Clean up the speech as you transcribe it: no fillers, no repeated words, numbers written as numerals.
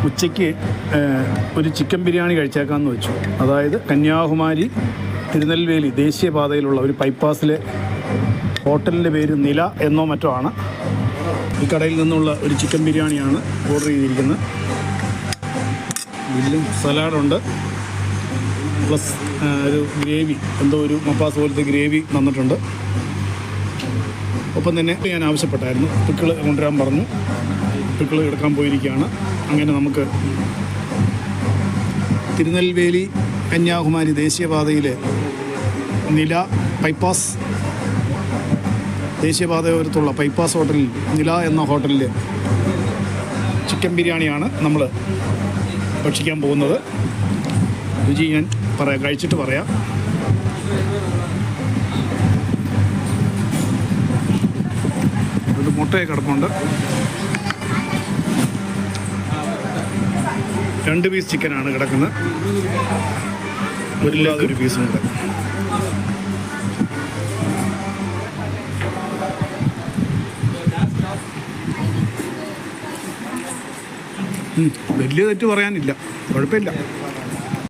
ഉച്ചയ്ക്ക് ഒരു ചിക്കൻ ബിരിയാണി കഴിച്ചേക്കാമെന്ന് വെച്ചു. അതായത് കന്യാകുമാരി തിരുനെൽവേലി ദേശീയപാതയിലുള്ള ഒരു ബൈപ്പാസിലെ ഹോട്ടലിൻ്റെ പേര് നില എന്നോ മറ്റോ ആണ്. ഈ കടയിൽ നിന്നുള്ള ഒരു ചിക്കൻ ബിരിയാണിയാണ് ഓർഡർ ചെയ്തിരിക്കുന്നത്. ഇതിലും സലാഡുണ്ട്, പ്ലസ് ഒരു ഗ്രേവി, എന്തോ ഒരു മപ്പാസ് പോലത്തെ ഗ്രേവി തന്നിട്ടുണ്ട്. ഒപ്പം തന്നെ ഞാൻ ആവശ്യപ്പെട്ടായിരുന്നു, പിക്കിള് കൊണ്ടുവരാൻ പറഞ്ഞു. പിക്കിള് എടുക്കാൻ പോയിരിക്കുകയാണ്. അങ്ങനെ നമുക്ക് തിരുനെൽവേലി കന്യാകുമാരി ദേശീയപാതയിലെ നില ബൈപ്പാസ് ദേശീയപാതയോരത്തുള്ള ബൈപ്പാസ് ഹോട്ടലിൽ, നില എന്ന ഹോട്ടലിൽ ചിക്കൻ ബിരിയാണിയാണ് നമ്മൾ ഭക്ഷിക്കാൻ പോകുന്നത്. രുചി ഞാൻ പറയാം, കഴിച്ചിട്ട് പറയാം. ഒരു മുട്ടയെ കിടപ്പുണ്ട്. 2 പീസ് ചിക്കനാണ് കിടക്കുന്നത്, ഒരു പീസും കൂടെ. വലിയ തെറ്റ് പറയാനില്ല, കുഴപ്പമില്ല.